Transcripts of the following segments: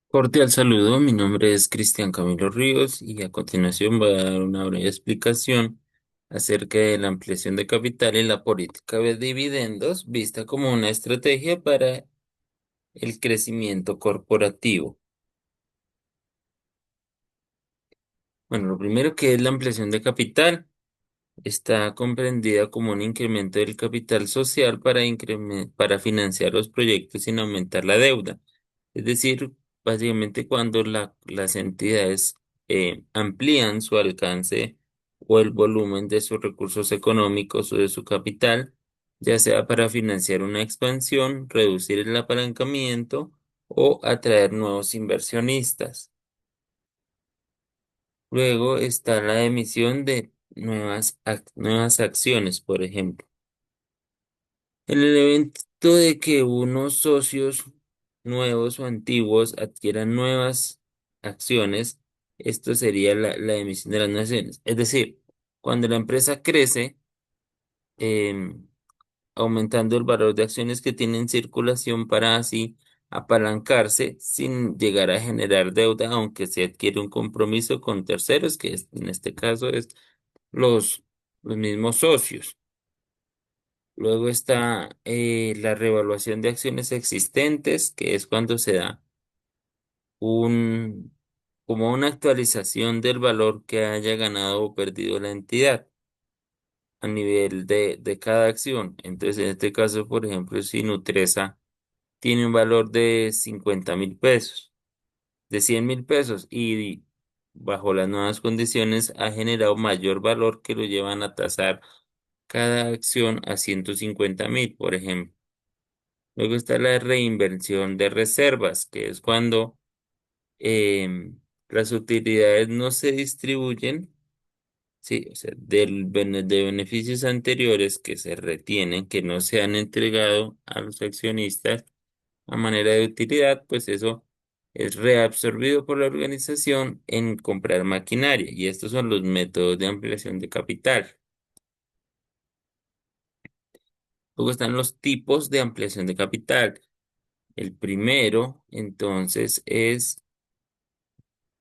Cordial saludo, mi nombre es Cristian Camilo Ríos y a continuación voy a dar una breve explicación acerca de la ampliación de capital y la política de dividendos vista como una estrategia para el crecimiento corporativo. Bueno, lo primero que es la ampliación de capital está comprendida como un incremento del capital social para financiar los proyectos sin aumentar la deuda. Es decir, básicamente cuando las entidades amplían su alcance o el volumen de sus recursos económicos o de su capital, ya sea para financiar una expansión, reducir el apalancamiento o atraer nuevos inversionistas. Luego está la emisión de nuevas acciones, por ejemplo. En el evento de que unos socios nuevos o antiguos adquieran nuevas acciones, esto sería la emisión de las nuevas acciones. Es decir, cuando la empresa crece, em, aumentando el valor de acciones que tiene en circulación para así apalancarse sin llegar a generar deuda, aunque se adquiere un compromiso con terceros, en este caso es los, los mismos socios. Luego está la revaluación de acciones existentes, que es cuando se da un, como una actualización del valor que haya ganado o perdido la entidad a nivel de cada acción. Entonces, en este caso, por ejemplo, si Nutresa tiene un valor de 50.000 pesos, de 100.000 pesos, y bajo las nuevas condiciones ha generado mayor valor que lo llevan a tasar cada acción a 150.000, por ejemplo. Luego está la reinversión de reservas, que es cuando las utilidades no se distribuyen, sí, o sea, de beneficios anteriores que se retienen, que no se han entregado a los accionistas a manera de utilidad, pues eso es reabsorbido por la organización en comprar maquinaria. Y estos son los métodos de ampliación de capital. Luego están los tipos de ampliación de capital. El primero, entonces, es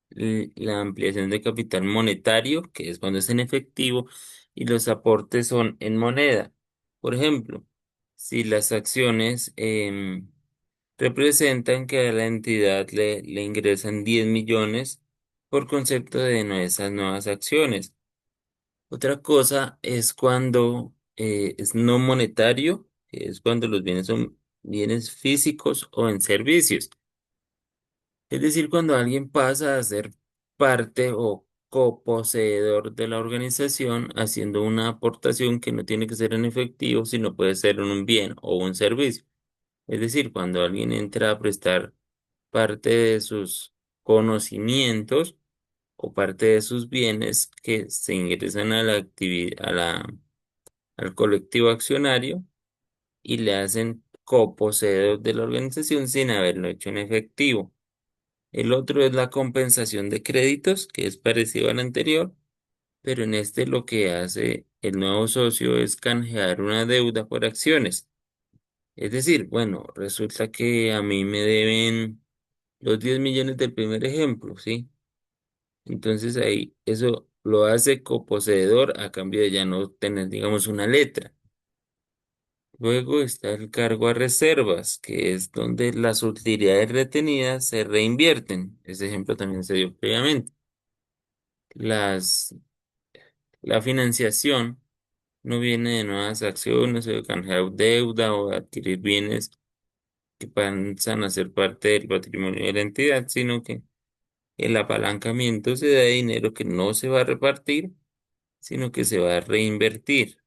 la ampliación de capital monetario, que es cuando es en efectivo, y los aportes son en moneda. Por ejemplo, si las acciones representan que a la entidad le ingresan 10 millones por concepto de esas nuevas acciones. Otra cosa es cuando es no monetario, que es cuando los bienes son bienes físicos o en servicios. Es decir, cuando alguien pasa a ser parte o coposeedor de la organización, haciendo una aportación que no tiene que ser en efectivo, sino puede ser en un bien o un servicio. Es decir, cuando alguien entra a prestar parte de sus conocimientos o parte de sus bienes que se ingresan a la al colectivo accionario y le hacen coposeedor de la organización sin haberlo hecho en efectivo. El otro es la compensación de créditos, que es parecido al anterior, pero en este lo que hace el nuevo socio es canjear una deuda por acciones. Es decir, bueno, resulta que a mí me deben los 10 millones del primer ejemplo, ¿sí? Entonces ahí eso lo hace coposeedor a cambio de ya no tener, digamos, una letra. Luego está el cargo a reservas, que es donde las utilidades retenidas se reinvierten. Ese ejemplo también se dio previamente. Las, la financiación no viene de nuevas acciones o de canjear deuda o de adquirir bienes que pasan a ser parte del patrimonio de la entidad, sino que el apalancamiento se da de dinero que no se va a repartir, sino que se va a reinvertir.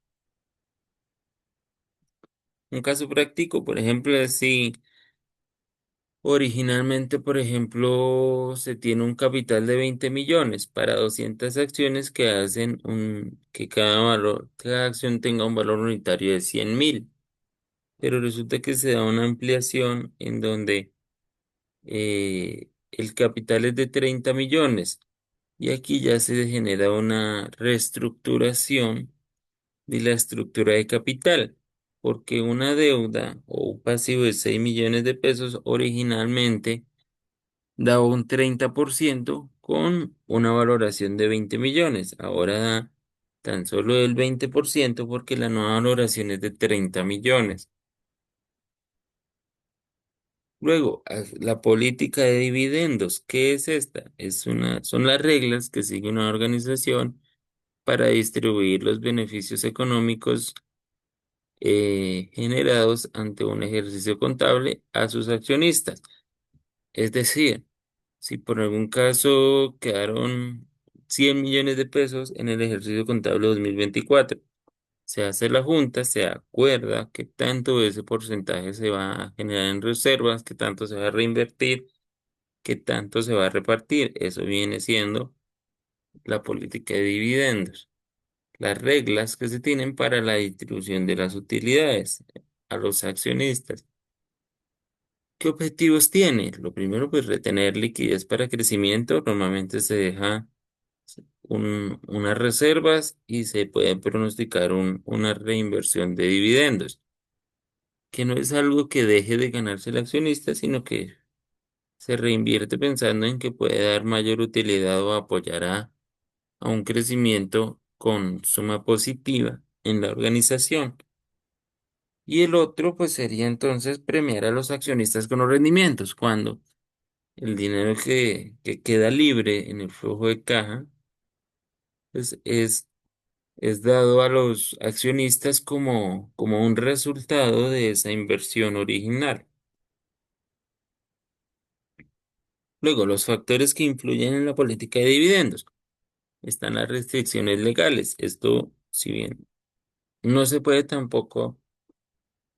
Un caso práctico, por ejemplo, es si originalmente, por ejemplo, se tiene un capital de 20 millones para 200 acciones que hacen que cada acción tenga un valor unitario de 100.000. Pero resulta que se da una ampliación en donde el capital es de 30 millones y aquí ya se genera una reestructuración de la estructura de capital. porque una deuda o un pasivo de 6 millones de pesos originalmente daba un 30% con una valoración de 20 millones. Ahora da tan solo el 20% porque la nueva valoración es de 30 millones. Luego, la política de dividendos, ¿qué es esta? Son las reglas que sigue una organización para distribuir los beneficios económicos generados ante un ejercicio contable a sus accionistas. Es decir, si por algún caso quedaron 100 millones de pesos en el ejercicio contable 2024, se hace la junta, se acuerda qué tanto de ese porcentaje se va a generar en reservas, qué tanto se va a reinvertir, qué tanto se va a repartir. Eso viene siendo la política de dividendos. Las reglas que se tienen para la distribución de las utilidades a los accionistas. ¿Qué objetivos tiene? Lo primero, pues retener liquidez para crecimiento. Normalmente se deja unas reservas y se puede pronosticar una reinversión de dividendos, que no es algo que deje de ganarse el accionista, sino que se reinvierte pensando en que puede dar mayor utilidad o apoyar a un crecimiento con suma positiva en la organización. Y el otro, pues sería entonces premiar a los accionistas con los rendimientos, cuando el dinero que queda libre en el flujo de caja, pues es dado a los accionistas como un resultado de esa inversión original. Luego, los factores que influyen en la política de dividendos. Están las restricciones legales. Esto, si bien no se puede tampoco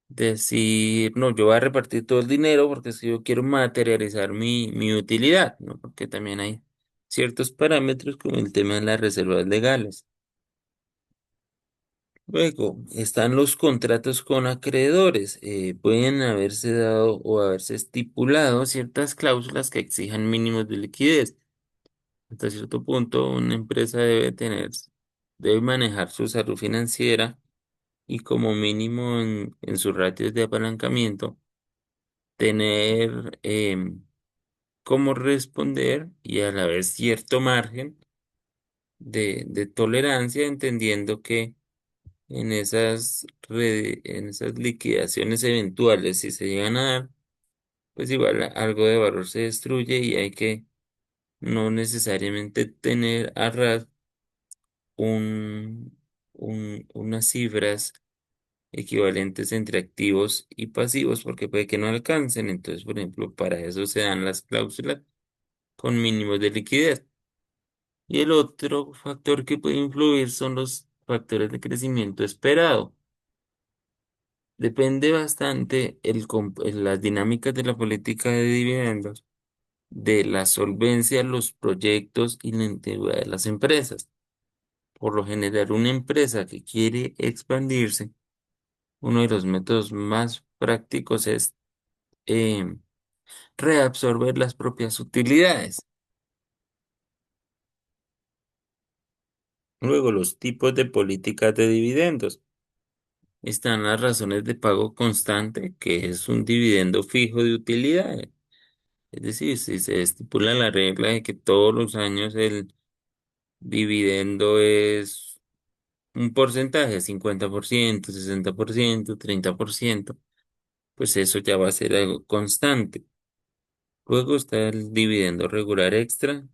decir, no, yo voy a repartir todo el dinero porque si yo quiero materializar mi utilidad, ¿no? Porque también hay ciertos parámetros como el tema de las reservas legales. Luego están los contratos con acreedores. Pueden haberse dado o haberse estipulado ciertas cláusulas que exijan mínimos de liquidez. Hasta cierto punto, una empresa debe manejar su salud financiera y como mínimo en sus ratios de apalancamiento, tener cómo responder y a la vez cierto margen de tolerancia, entendiendo que en esas liquidaciones eventuales, si se llegan a dar, pues igual algo de valor se destruye y hay que no necesariamente tener a ras un, unas cifras equivalentes entre activos y pasivos, porque puede que no alcancen. Entonces, por ejemplo, para eso se dan las cláusulas con mínimos de liquidez. Y el otro factor que puede influir son los factores de crecimiento esperado. Depende bastante las dinámicas de la política de dividendos, de la solvencia, los proyectos y la integridad de las empresas. Por lo general, una empresa que quiere expandirse, uno de los métodos más prácticos es eh, reabsorber las propias utilidades. Luego, los tipos de políticas de dividendos. Están las razones de pago constante, que es un dividendo fijo de utilidades. Es decir, si se estipula la regla de que todos los años el dividendo es un porcentaje, 50%, 60%, 30%, pues eso ya va a ser algo constante. Luego está el dividendo regular extra,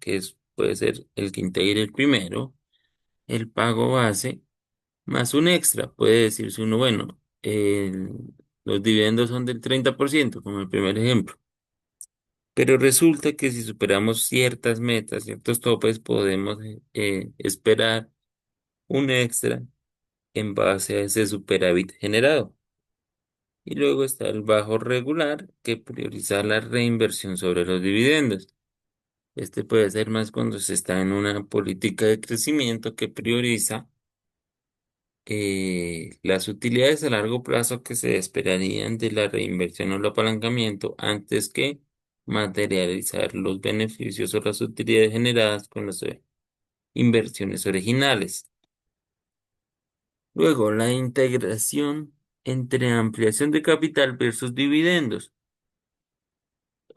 puede ser el que integre el primero, el pago base, más un extra. Puede decirse uno, bueno, los dividendos son del 30%, como el primer ejemplo. Pero resulta que si superamos ciertas metas, ciertos topes, podemos esperar un extra en base a ese superávit generado. Y luego está el bajo regular, que prioriza la reinversión sobre los dividendos. Este puede ser más cuando se está en una política de crecimiento que prioriza las utilidades a largo plazo que se esperarían de la reinversión o el apalancamiento antes que materializar los beneficios o las utilidades generadas con las inversiones originales. Luego, la integración. entre ampliación de capital versus dividendos.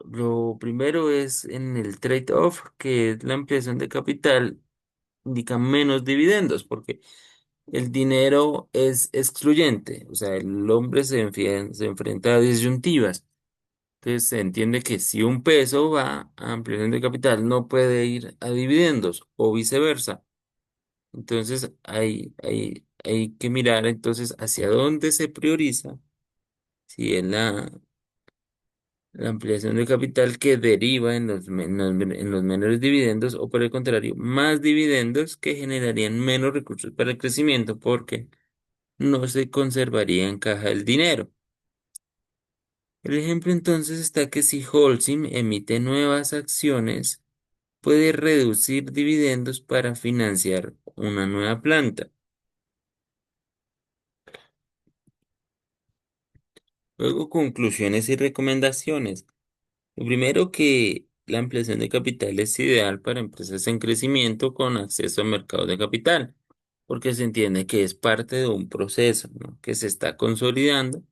Lo primero es en el trade-off, que es la ampliación de capital, indica menos dividendos, porque el dinero es excluyente, o sea, el hombre se enfrenta a disyuntivas. Entonces se entiende que si un peso va a ampliación de capital, no puede ir a dividendos o viceversa. Entonces hay que mirar entonces hacia dónde se prioriza, si es la ampliación de capital que deriva en en los menores dividendos o por el contrario, más dividendos que generarían menos recursos para el crecimiento porque no se conservaría en caja el dinero. El ejemplo entonces está que si Holcim emite nuevas acciones, puede reducir dividendos para financiar una nueva planta. Luego, conclusiones y recomendaciones. Lo primero, que la ampliación de capital es ideal para empresas en crecimiento con acceso a mercados de capital, porque se entiende que es parte de un proceso, ¿no?, que se está consolidando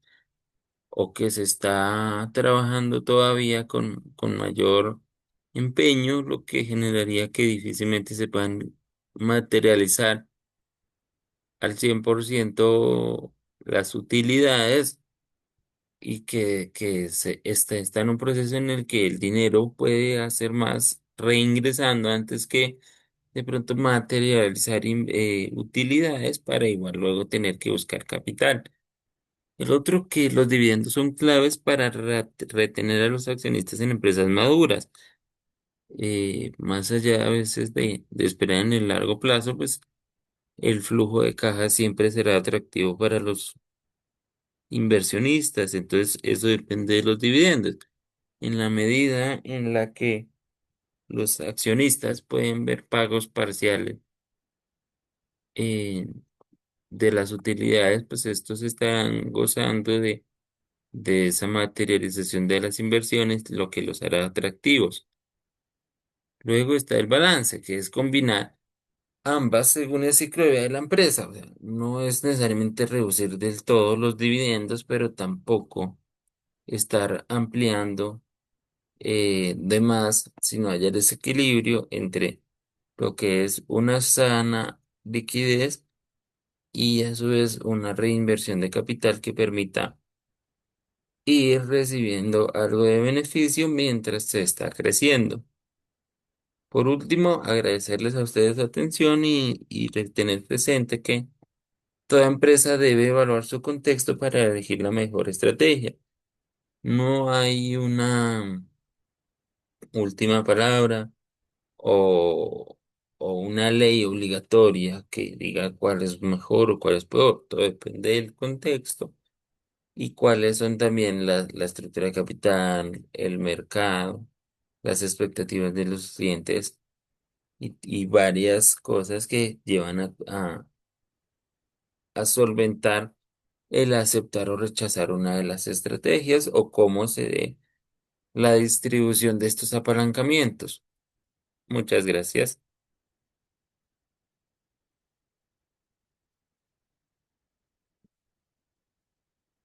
o que se está trabajando todavía con mayor empeño, lo que generaría que difícilmente se puedan materializar al 100% las utilidades y está en un proceso en el que el dinero puede hacer más reingresando antes que de pronto materializar utilidades para igual luego tener que buscar capital. El otro, que los dividendos son claves para retener a los accionistas en empresas maduras. Más allá a veces de esperar en el largo plazo, pues el flujo de caja siempre será atractivo para los inversionistas, entonces eso depende de los dividendos. En la medida en la que los accionistas pueden ver pagos parciales eh, de las utilidades, pues estos estarán gozando de esa materialización de las inversiones, lo que los hará atractivos. Luego está el balance, que es combinar ambas según el ciclo de vida de la empresa. O sea, no es necesariamente reducir del todo los dividendos, pero tampoco estar ampliando de más, si no haya desequilibrio entre lo que es una sana liquidez y a su vez una reinversión de capital que permita ir recibiendo algo de beneficio mientras se está creciendo. Por último, agradecerles a ustedes su atención y tener presente que toda empresa debe evaluar su contexto para elegir la mejor estrategia. No hay una última palabra o, o una ley obligatoria que diga cuál es mejor o cuál es peor. Todo depende del contexto y cuáles son también la estructura de capital, el mercado, las expectativas de los clientes y varias cosas que llevan a solventar el aceptar o rechazar una de las estrategias o cómo se dé la distribución de estos apalancamientos. Muchas gracias.